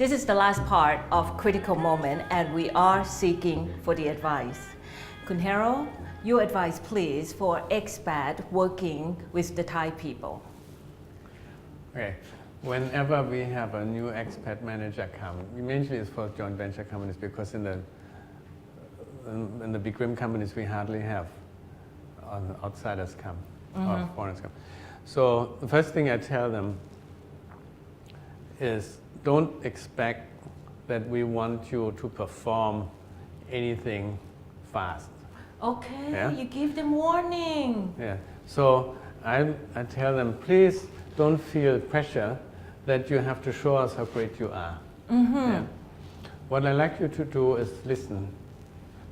This is the last part of Critical Moment, and we are seeking for the advice. Kun Harold, your advice please for expat working with the Thai people. Okay. Whenever we have a new expat manager come, usually it's for joint venture companies, because in the big rim companies we hardly have outsiders come or foreigners come. So the first thing I tell them is, don't expect that we want you to perform anything fast. Okay, Yeah? you give them warning. Yeah. So I tell them, please don't feel pressure that you have to show us how great you are. Yeah? What I like you to do is listen.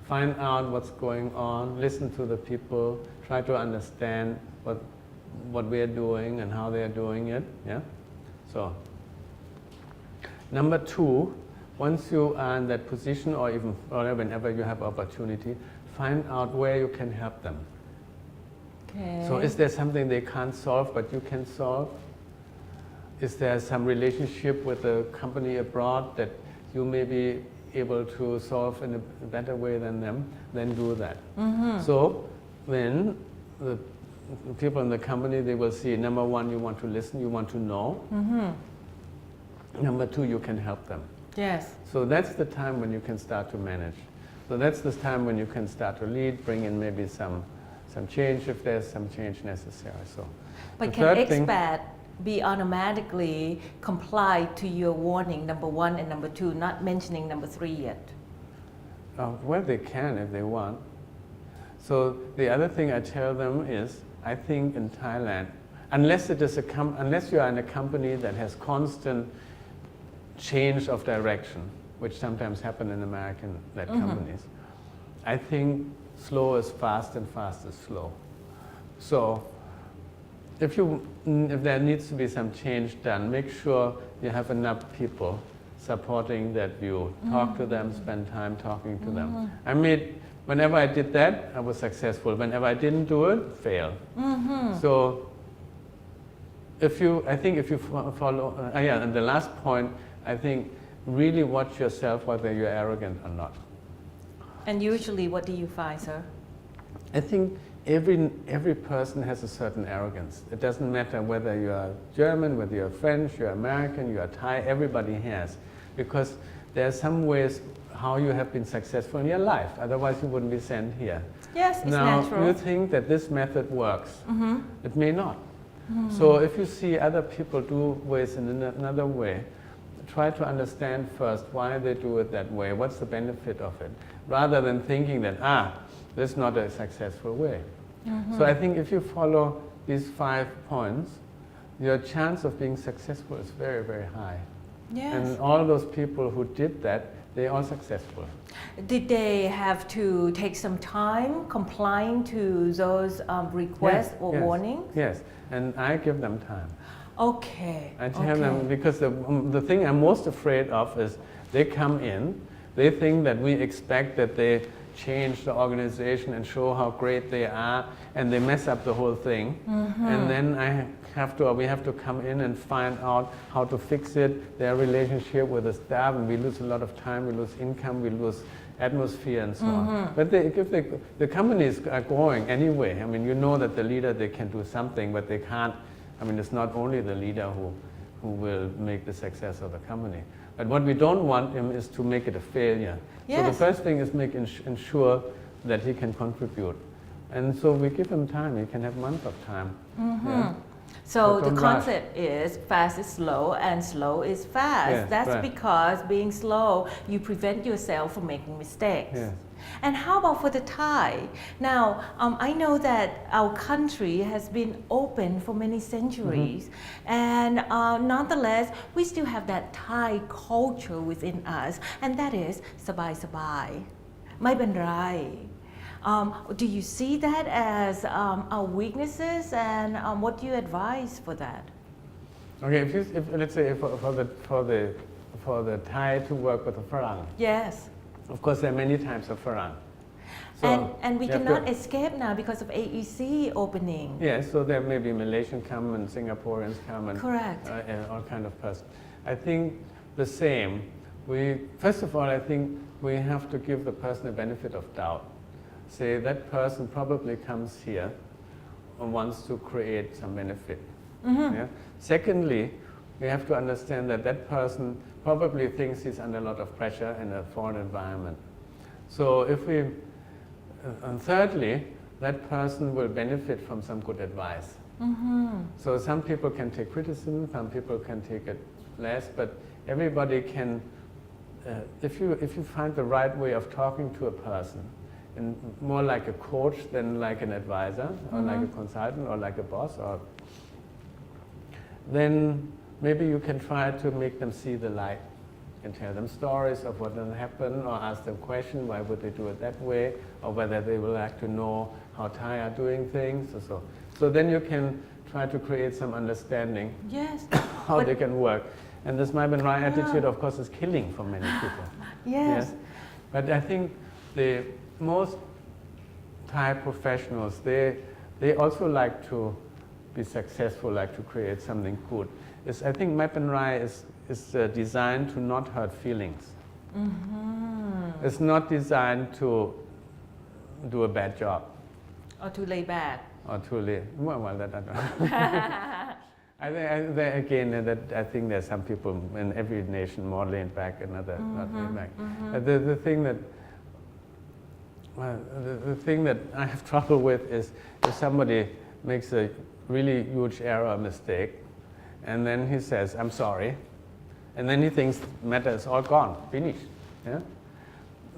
Find out what's going on, listen to the people, try to understand what we're doing and how they're doing it. Yeah? So, number two, once you are in that position, or even whenever you have opportunity, find out where you can help them. Okay. So is there something they can't solve but you can solve? Is there some relationship with a company abroad that you may be able to solve in a better way than them? Then do that. So then the people in the company, they will see, number one, you want to listen, you want to know. Number two, you can help them. Yes. So that's the time when you can start to manage. So that's the time when you can start to lead, bring in maybe some change if there's some change necessary. So, but can expat be automatically comply to your warning, number one and number two, not mentioning number three yet? Well, they can if they want. So the other thing I tell them is, I think in Thailand, unless you are in a company that has constant change of direction, which sometimes happen in American-led companies, I think slow is fast and fast is slow. So if there needs to be some change done, make sure you have enough people supporting that view. Talk to them, spend time talking to them. Whenever I did that, I was successful. Whenever I didn't do it, failed. So I think if you follow, and the last point, I think really watch yourself whether you're arrogant or not. And usually what do you find, sir? I think every person has a certain arrogance. It doesn't matter whether you are German, whether you're French, you're American, you are Thai, everybody has. Because there are some ways how you have been successful in your life, otherwise you wouldn't be sent here. Yes, it's now, natural. You think that this method works. It may not. So if you see other people do ways in another way, try to understand first why they do it that way, what's the benefit of it, rather than thinking that, this is not a successful way. So I think if you follow these 5 points, your chance of being successful is very, very high. Yes. And all those people who did that, they are successful. Did they have to take some time complying to those requests or warnings? Yes, and I give them time. Okay. I tell them, because the thing I'm most afraid of is they come in, they think that we expect that they change the organization and show how great they are, and they mess up the whole thing. And then we have to come in and find out how to fix it, their relationship with the staff, and we lose a lot of time, we lose income, we lose atmosphere and so on. But if the companies are growing anyway, you know that the leader, they can do something, but they can't. It's not only the leader who will make the success of the company. But what we don't want him is to make it a failure. Yes. So the first thing is ensure that he can contribute. And so we give him time, he can have months of time. Yeah. So the concept is fast is slow and slow is fast. Yes, That's right. because being slow, you prevent yourself from making mistakes. Yes. And how about for the Thai? Now, I know that our country has been open for many centuries, and nonetheless, we still have that Thai culture within us, and that is สบาย ไม่เป็นไร Do you see that as our weaknesses, and what do you advise for that? Okay, if let's say for the Thai to work with the Farang, Yes. of course there are many types of Farang. So and we cannot escape now because of AEC opening. Yes, so there may be Malaysian come and Singaporeans come and Correct. All kind of person. I think the same. First of all, I think we have to give the person a benefit of doubt. Say that person probably comes here and wants to create some benefit. Yeah? Secondly, we have to understand that that person probably thinks he's under a lot of pressure in a foreign environment. So and thirdly, that person will benefit from some good advice. So some people can take criticism, some people can take it less, but everybody can, if you find the right way of talking to a person, and more like a coach than like an advisor, or like a consultant, or like a boss, then maybe you can try to make them see the light and tell them stories of what will happen, or ask them questions, why would they do it that way, or whether they will like to know how Thai are doing things, or so. So then you can try to create some understanding how they can work. And this Rai attitude, of course, is killing for many people. Yes. But I think the most Thai professionals, they also like to be successful, like to create something good. I think Rai is designed to not hurt feelings. It's not designed to do a bad job. Or to lay back. Or to lay, well, that I don't know. I think there's some people in every nation more laid back and other not laid back. The thing that I have trouble with is if somebody makes a really huge error or mistake, and then he says, "I'm sorry," and then he thinks matter is all gone, finished. Yeah?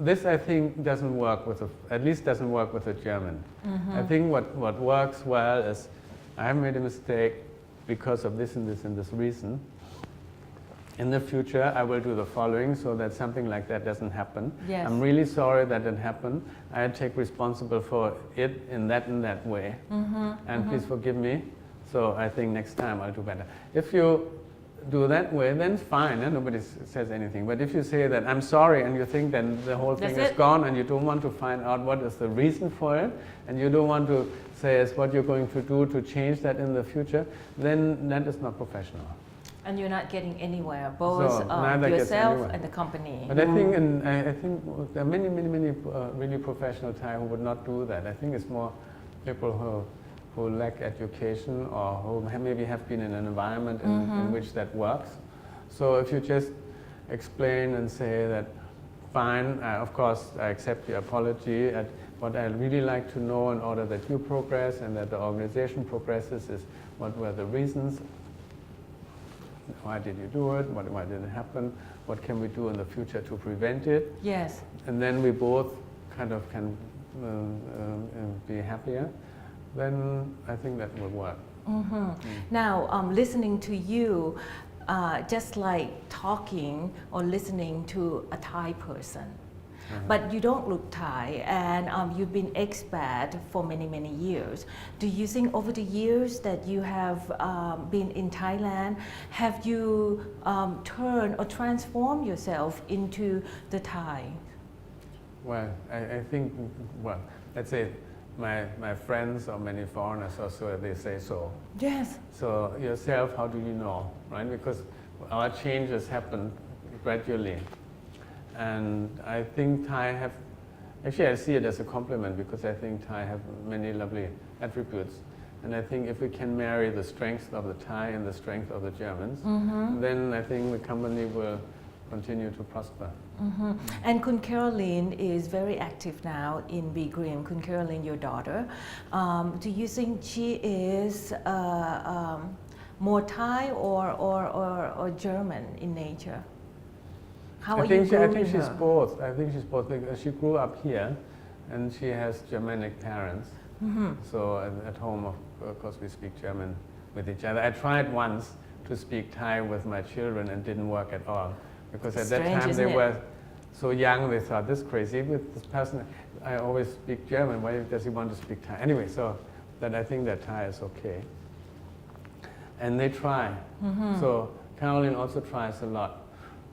This, I think, doesn't work at least doesn't work with a German. I think what works well is, I have made a mistake because of this and this and this reason. In the future, I will do the following so that something like that doesn't happen. Yes. I'm really sorry that it happened. I take responsible for it in that and that way. And please forgive me. So I think next time I'll do better. If you do that way, then fine, nobody says anything. But if you say that I'm sorry and you think then the whole thing is gone and you don't want to find out what is the reason for it, and you don't want to say is what you're going to do to change that in the future, then that is not professional. And you're not getting anywhere, both So yourself and the company. But I think, I think there are many really professional Thai who would not do that. I think it's more people who lack education, or who maybe have been in an environment in which that works. So if you just explain and say that, fine, of course I accept your apology, what I really like to know in order that you progress and that the organization progresses is what were the reasons, why did you do it, why did it happen, what can we do in the future to prevent it. Yes. And then we both kind of can be happier. Then I think that will work. Now, listening to you, just like talking or listening to a Thai person. But you don't look Thai, and you've been expat for many years. Do you think over the years that you have been in Thailand, have you turned or transformed yourself into the Thai? Well, I think, let's say my friends or many foreigners also, they say so. Yes. So yourself, how do you know, right? Because our changes happen gradually. And I think Thai have, actually I see it as a compliment, because I think Thai have many lovely attributes. And I think if we can marry the strength of the Thai and the strength of the Germans, then I think the company will continue to prosper. And Kun Caroline is very active now in Be Green. Kun Caroline, your daughter, do you think she is more Thai or German in nature? How are you grooming I think she's her? both. I think she's both. Because she grew up here, and she has Germanic parents. So at home, of course, we speak German with each other. I tried once to speak Thai with my children and didn't work at all, because at that time they were so young. They thought, this is crazy with this person. I always speak German. Why does he want to speak Thai? Anyway, so that I think that Thai is okay. And they try. So Caroline also tries a lot.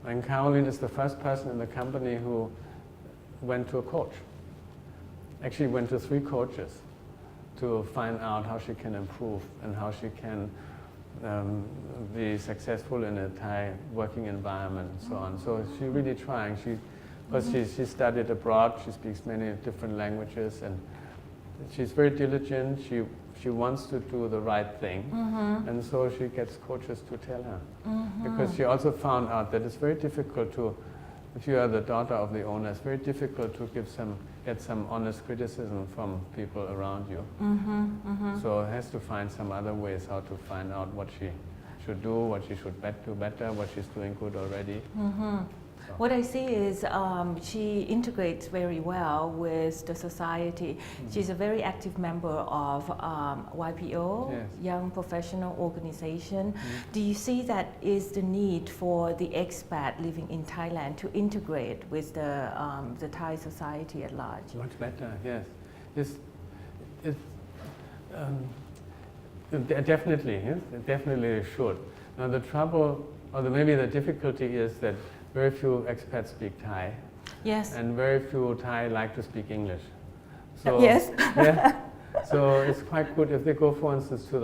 And Caroline is the first person in the company who went to a coach. Actually went to 3 coaches to find out how she can improve and how she can be successful in a Thai working environment and so on. So she's really trying. Because she studied abroad, she speaks many different languages, and she's very diligent. She wants to do the right thing, and so she gets coaches to tell her. Because she also found out that it's very difficult to, if you are the daughter of the owner, it's very difficult to get some honest criticism from people around you. So it has to find some other ways how to find out what she should do, what she should do better, what she's doing good already. What I see is she integrates very well with the society. She's a very active member of YPO, Yes. Young Professional Organization. Do you see that is the need for the expat living in Thailand to integrate with the Thai society at large? Much better, yes. Definitely, yes, it definitely should. Now the trouble, or maybe the difficulty is that very few expats speak Thai. Yes. And very few Thai like to speak English. So, yes. Yeah, so it's quite good if they go, for instance, to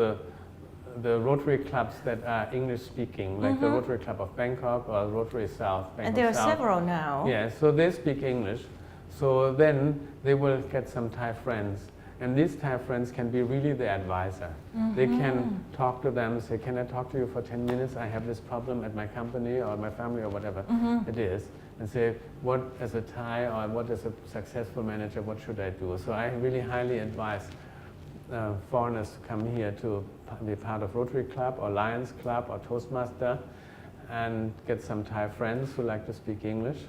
the Rotary clubs that are English speaking, like the Rotary Club of Bangkok or Rotary South, Bangkok And there are South. several now. Yeah, so they speak English. So then they will get some Thai friends. And these Thai friends can be really the advisor. They can talk to them, say, can I talk to you for 10 minutes? I have this problem at my company or my family or whatever it is. And say, what as a Thai or what as a successful manager, what should I do? So I really highly advise foreigners to come here to be part of Rotary Club or Lions Club or Toastmaster and get some Thai friends who like to speak English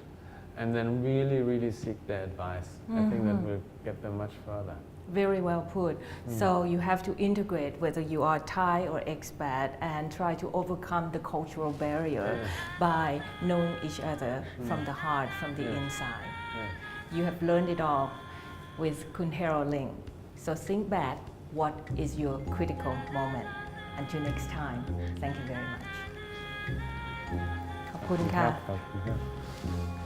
and then really, really seek their advice. I think that will get them much further. Very well put. So you have to integrate whether you are Thai or expat and try to overcome the cultural barrier by knowing each other from the heart, from the inside. You have learned it all with Kun Harold Ling. So think back, what is your critical moment? Until next time, thank you very much. ขอบคุณค่ะ ขอบคุณครับ